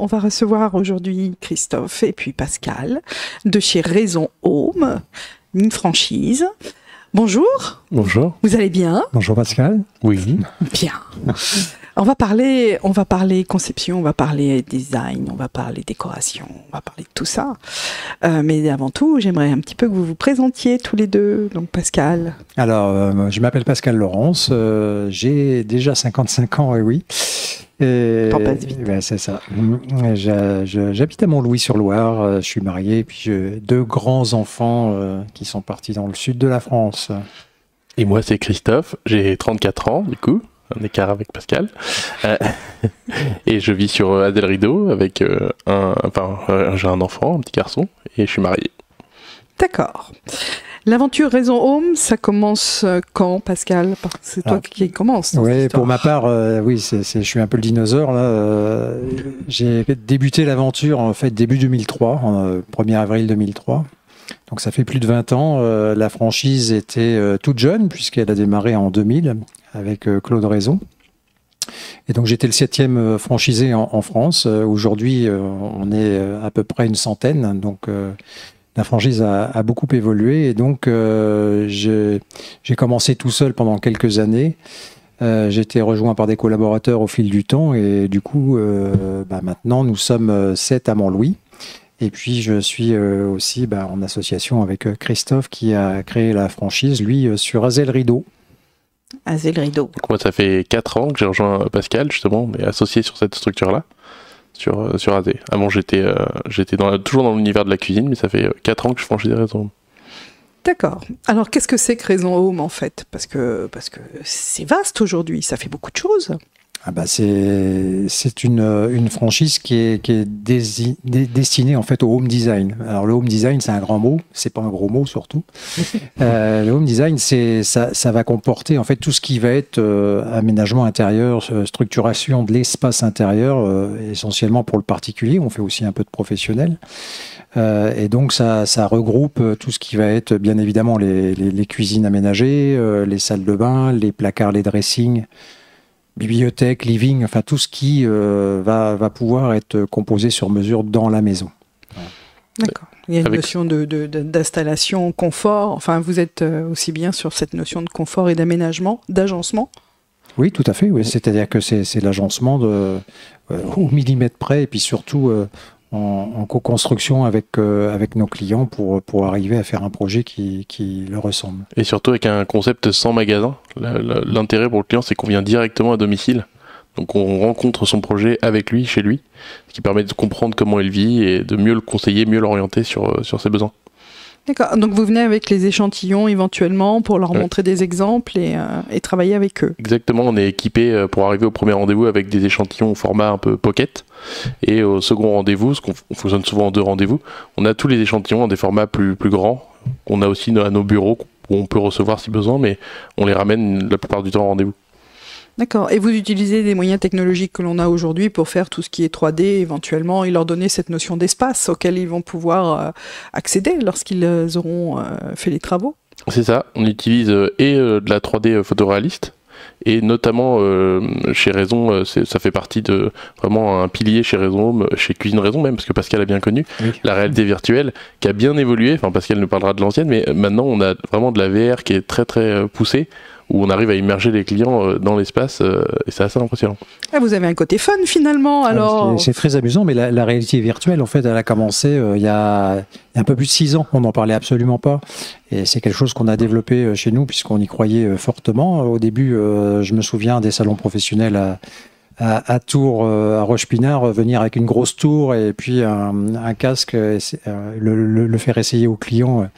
On va recevoir aujourd'hui Christophe et puis Pascal de chez Raison Home, une franchise. Bonjour. Bonjour. Vous allez bien? Bonjour Pascal. Oui. Bien. On va parler conception, on va parler design, on va parler décoration, on va parler de tout ça. Mais avant tout, j'aimerais un petit peu que vous vous présentiez tous les deux. Donc Pascal. Alors, je m'appelle Pascal Laurence, j'ai déjà 55 ans, et oui. T'en passes vite. Ben, c'est ça. J'habite à Montlouis-sur-Loire, je suis marié, et puis j'ai 2 grands-enfants qui sont partis dans le sud de la France. Et moi, c'est Christophe, j'ai 34 ans, du coup, un écart avec Pascal. Et je vis sur Adèle Rideau avec j'ai un enfant, un petit garçon, et je suis marié. D'accord. L'aventure Raison Home, ça commence quand, Pascal? C'est toi qui commence. Oui, pour ma part, oui, je suis un peu le dinosaure là. J'ai débuté l'aventure en fait début 2003, 1er avril 2003. Donc ça fait plus de 20 ans. La franchise était toute jeune puisqu'elle a démarré en 2000 avec Claude Raison. Et donc j'étais le 7e franchisé en France. Aujourd'hui, on est à peu près une centaine. Donc la franchise a beaucoup évolué et donc j'ai commencé tout seul pendant quelques années. J'ai été rejoint par des collaborateurs au fil du temps et du coup, maintenant nous sommes 7 à Montlouis. Et puis je suis aussi en association avec Christophe qui a créé la franchise, lui, sur Adèle Rideau. Adèle Rideau. Donc moi, ça fait 4 ans que j'ai rejoint Pascal, justement, on est associé sur cette structure-là. Sur AD. Avant, j'étais toujours dans l'univers de la cuisine, mais ça fait 4 ans que je franchis des Raison. D'accord. Alors, qu'est-ce que c'est que Raison Home, en fait? Parce que c'est vaste aujourd'hui, ça fait beaucoup de choses. C'est une franchise qui est destinée en fait au home design. Alors le home design, c'est un grand mot, c'est pas un gros mot surtout. Le home design, ça va comporter en fait tout ce qui va être aménagement intérieur, structuration de l'espace intérieur, essentiellement pour le particulier. On fait aussi un peu de professionnel. Et donc ça regroupe tout ce qui va être bien évidemment les cuisines aménagées, les salles de bain, les placards, les dressings, bibliothèque, living, enfin tout ce qui va pouvoir être composé sur mesure dans la maison. D'accord. Il y a une notion d'installation, confort. Enfin, vous êtes aussi bien sur cette notion de confort et d'aménagement, d'agencement. Oui, tout à fait. Oui. C'est-à-dire que c'est l'agencement au millimètre près et puis surtout en co-construction avec nos clients pour arriver à faire un projet qui leur ressemble. Et surtout avec un concept sans magasin. L'intérêt pour le client, c'est qu'on vient directement à domicile. Donc on rencontre son projet avec lui, chez lui, ce qui permet de comprendre comment il vit et de mieux le conseiller, mieux l'orienter sur ses besoins. D'accord. Donc vous venez avec les échantillons éventuellement pour leur montrer des exemples et travailler avec eux. Exactement, on est équipé pour arriver au premier rendez-vous avec des échantillons au format un peu pocket. Et au second rendez-vous, on fonctionne souvent en 2 rendez-vous, on a tous les échantillons dans des formats plus grands, qu'on a aussi à nos bureaux, où on peut recevoir si besoin, mais on les ramène la plupart du temps en rendez-vous. D'accord. Et vous utilisez des moyens technologiques que l'on a aujourd'hui pour faire tout ce qui est 3D éventuellement et leur donner cette notion d'espace auquel ils vont pouvoir accéder lorsqu'ils auront fait les travaux? C'est ça, on utilise de la 3D photoréaliste et notamment chez Raison, ça fait partie de vraiment un pilier chez Raison, chez Cuisine Raison même, parce que Pascal a bien connu, la réalité virtuelle qui a bien évolué, enfin Pascal nous parlera de l'ancienne, mais maintenant on a vraiment de la VR qui est très très poussée, où on arrive à immerger les clients dans l'espace et c'est assez impressionnant. Ah, vous avez un côté fun finalement alors. C'est très amusant, mais la réalité virtuelle en fait elle a commencé il y a un peu plus de 6 ans, on n'en parlait absolument pas et c'est quelque chose qu'on a développé chez nous puisqu'on y croyait fortement. Au début je me souviens des salons professionnels à Tours, à Roche-Pinard, venir avec une grosse tour et puis un casque, le faire essayer aux clients.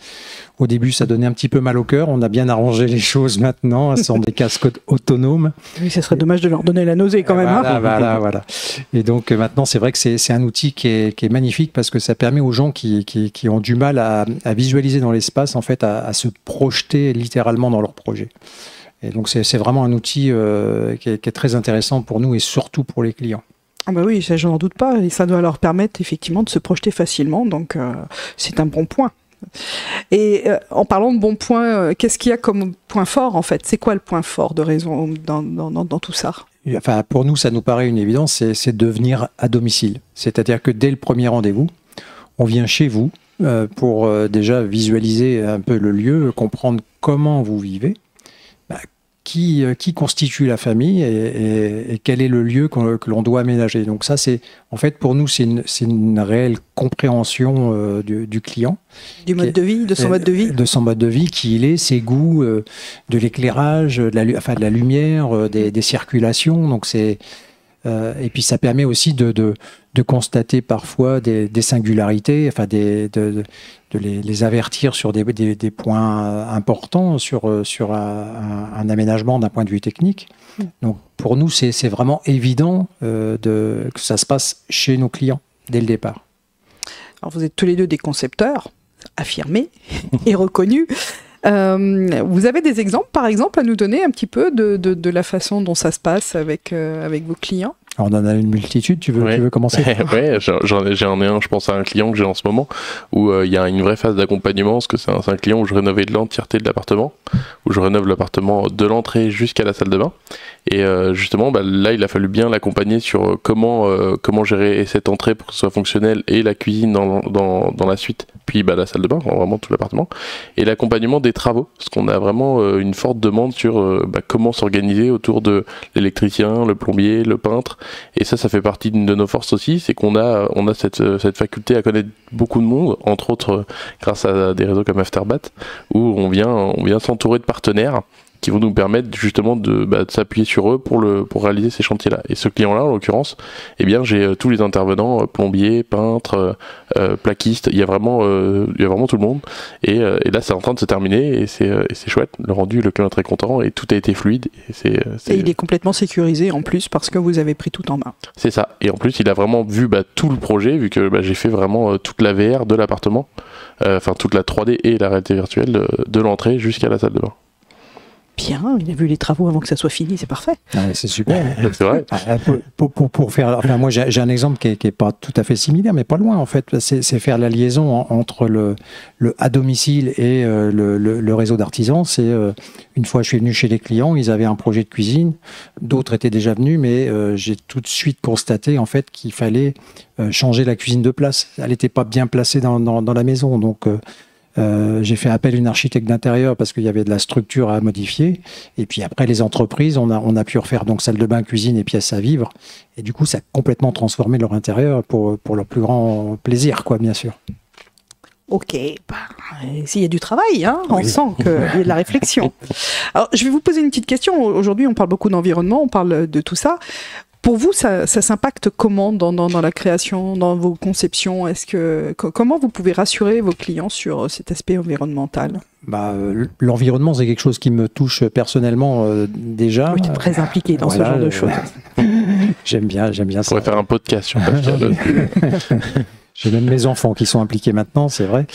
Au début, ça donnait un petit peu mal au cœur. On a bien arrangé les choses maintenant. Ce sont des casques autonomes. Oui, ça serait dommage de leur donner la nausée quand même. Voilà. Et donc maintenant, c'est vrai que c'est un outil qui est magnifique parce que ça permet aux gens qui ont du mal à visualiser dans l'espace, en fait, à se projeter littéralement dans leur projet. Et donc c'est vraiment un outil qui est très intéressant pour nous et surtout pour les clients. Ah bah oui, ça je n'en doute pas. Et ça doit leur permettre effectivement de se projeter facilement. Donc c'est un bon point. Et en parlant de bons points, qu'est-ce qu'il y a comme point fort en fait? C'est quoi le point fort de Raison dans tout ça? enfin, pour nous, ça nous paraît une évidence, c'est de venir à domicile. C'est-à-dire que dès le premier rendez-vous, on vient chez vous pour déjà visualiser un peu le lieu, comprendre comment vous vivez, qui constitue la famille et quel est le lieu que l'on doit aménager. Donc ça, en fait, pour nous, c'est une réelle compréhension du client. Du mode de vie, de son mode de vie. De son mode de vie, qui il est, ses goûts, de l'éclairage, de la lumière, des circulations. Donc et puis ça permet aussi de constater parfois des singularités, enfin de les avertir sur des points importants sur un aménagement d'un point de vue technique. Donc pour nous, c'est vraiment évident que ça se passe chez nos clients dès le départ. Alors vous êtes tous les deux des concepteurs affirmés et reconnus. Vous avez des exemples, par exemple, à nous donner un petit peu de la façon dont ça se passe avec vos clients? Alors on en a une multitude, tu veux commencer? Ouais, j'en ai un, je pense à un client que j'ai en ce moment, où il y a une vraie phase d'accompagnement, parce que c'est un client où je rénovais l'entièreté de l'appartement, où je rénove l'appartement de l'entrée jusqu'à la salle de bain. Et justement, là, il a fallu bien l'accompagner sur comment gérer cette entrée pour que ce soit fonctionnel, et la cuisine dans la suite, puis la salle de bain, vraiment tout l'appartement, et l'accompagnement des travaux, parce qu'on a vraiment une forte demande sur comment s'organiser autour de l'électricien, le plombier, le peintre. Et ça fait partie d'une de nos forces aussi, c'est qu'on a cette faculté à connaître beaucoup de monde, entre autres grâce à des réseaux comme Afterbat, où on vient s'entourer de partenaires qui vont nous permettre justement de s'appuyer sur eux pour réaliser ces chantiers-là. Et ce client-là, en l'occurrence, eh bien, j'ai tous les intervenants, plombiers, peintres, plaquistes, il y a vraiment tout le monde. Et là, c'est en train de se terminer, et c'est chouette. Le rendu, le client est très content, et tout a été fluide. Et il est complètement sécurisé en plus, parce que vous avez pris tout en main. C'est ça. Et en plus, il a vraiment vu tout le projet, vu que j'ai fait vraiment toute la VR de l'appartement, enfin toute la 3D et la réalité virtuelle de l'entrée jusqu'à la salle de bain. Bien, il a vu les travaux avant que ça soit fini, c'est parfait. C'est super. C'est vrai. Pour faire, enfin moi j'ai un exemple qui est pas tout à fait similaire, mais pas loin en fait. C'est faire la liaison entre le à domicile et le réseau d'artisans. C'est une fois je suis venu chez les clients, ils avaient un projet de cuisine, d'autres étaient déjà venus, mais j'ai tout de suite constaté en fait qu'il fallait changer la cuisine de place. Elle n'était pas bien placée dans la maison, donc. J'ai fait appel à une architecte d'intérieur parce qu'il y avait de la structure à modifier. Et puis après, les entreprises, on a pu refaire donc salle de bain, cuisine et pièces à vivre. Et du coup, ça a complètement transformé leur intérieur pour leur plus grand plaisir, quoi, bien sûr. Ok, s'il y a du travail, on sent qu'il y a de la réflexion. Alors, je vais vous poser une petite question. Aujourd'hui, on parle beaucoup d'environnement, on parle de tout ça. Pour vous, ça s'impacte comment dans la création, dans vos conceptions? Comment vous pouvez rassurer vos clients sur cet aspect environnemental? L'environnement, c'est quelque chose qui me touche personnellement déjà. Oui, tu es très impliqué dans ce genre de choses. J'aime bien ça. On pourrait faire un podcast sur Pascal. J'ai même mes enfants qui sont impliqués maintenant, c'est vrai.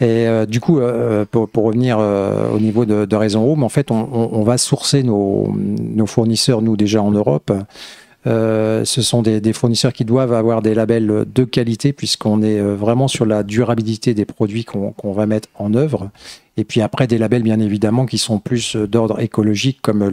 Et du coup, pour revenir au niveau de Raison Room, en fait, on va sourcer nos fournisseurs, nous, déjà en Europe. Ce sont des fournisseurs qui doivent avoir des labels de qualité, puisqu'on est vraiment sur la durabilité des produits qu'on va mettre en œuvre. Et puis après, des labels, bien évidemment, qui sont plus d'ordre écologique, comme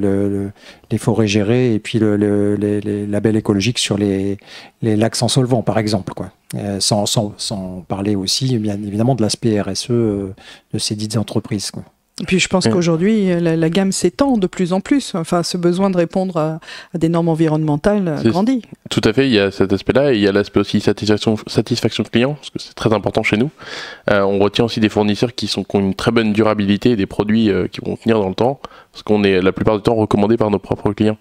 les forêts gérées, et puis les labels écologiques sur les lacs sans solvant, par exemple, quoi. Sans parler aussi, bien évidemment, de l'aspect RSE de ces dites entreprises, quoi. Et puis je pense qu'aujourd'hui, la gamme s'étend de plus en plus. Enfin, ce besoin de répondre à des normes environnementales grandit. Tout à fait, il y a cet aspect-là, et il y a l'aspect aussi satisfaction client, parce que c'est très important chez nous. On retient aussi des fournisseurs qui ont une très bonne durabilité, des produits qui vont tenir dans le temps, parce qu'on est la plupart du temps recommandé par nos propres clients.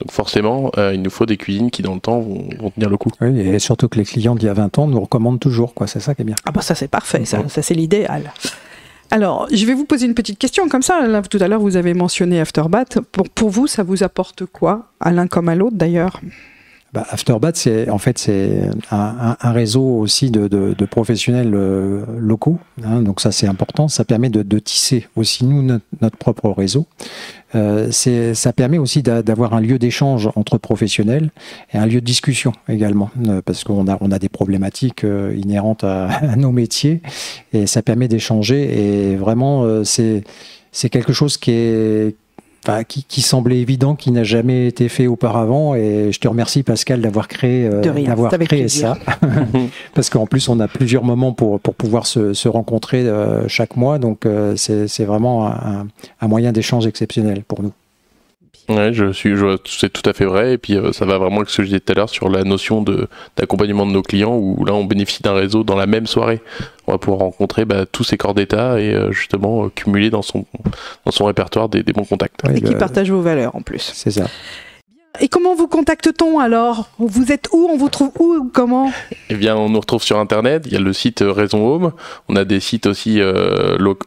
Donc forcément, il nous faut des cuisines qui, dans le temps, vont tenir le coup. Oui, et surtout que les clients d'il y a 20 ans nous recommandent toujours, quoi. C'est ça qui est bien. Ah bah ça c'est parfait, ça c'est l'idéal. Alors, je vais vous poser une petite question comme ça. Là, tout à l'heure, vous avez mentionné Afterbat. Pour vous, ça vous apporte quoi, à l'un comme à l'autre d'ailleurs? Afterbat, c'est un réseau aussi de professionnels locaux. Donc ça, c'est important. Ça permet de tisser aussi, nous, notre propre réseau. Ça permet aussi d'avoir un lieu d'échange entre professionnels et un lieu de discussion également, parce qu'on a des problématiques inhérentes à nos métiers, et ça permet d'échanger. Et vraiment, c'est quelque chose qui est qui semblait évident, qui n'a jamais été fait auparavant. Et je te remercie, Pascal, d'avoir créé ça. Parce qu'en plus, on a plusieurs moments pour pouvoir se rencontrer chaque mois. Donc, c'est vraiment un moyen d'échange exceptionnel pour nous. Ouais, c'est tout à fait vrai. Et puis, ça va vraiment avec ce que je disais tout à l'heure sur la notion d'accompagnement de nos clients, où là, on bénéficie d'un réseau dans la même soirée. On va pouvoir rencontrer tous ces corps d'état et justement cumuler dans son répertoire des bons contacts. Et qui partagent vos valeurs en plus. C'est ça. Et comment vous contacte-t-on alors? Vous êtes où? On vous trouve où? Comment? Eh bien, on nous retrouve sur Internet. Il y a le site Raison Home. On a des sites aussi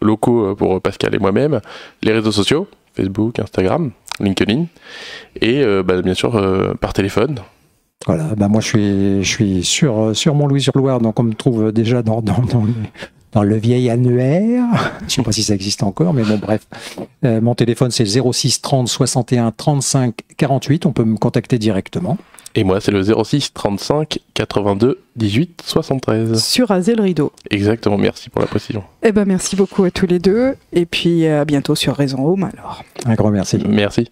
locaux pour Pascal et moi-même. Les réseaux sociaux, Facebook, Instagram, LinkedIn. Et bien sûr, par téléphone. Voilà, moi je suis sur Montlouis-sur-Loire, donc on me trouve déjà dans le vieil annuaire. Je ne sais pas si ça existe encore, mais bon, bref. Mon téléphone, c'est 06 30 61 35 48. On peut me contacter directement. Et moi, c'est le 06 35 82 18 73. Sur Azel Rideau. Exactement, merci pour la précision. Eh ben, merci beaucoup à tous les deux. Et puis, à bientôt sur Raison Home, alors. Un grand merci. Merci.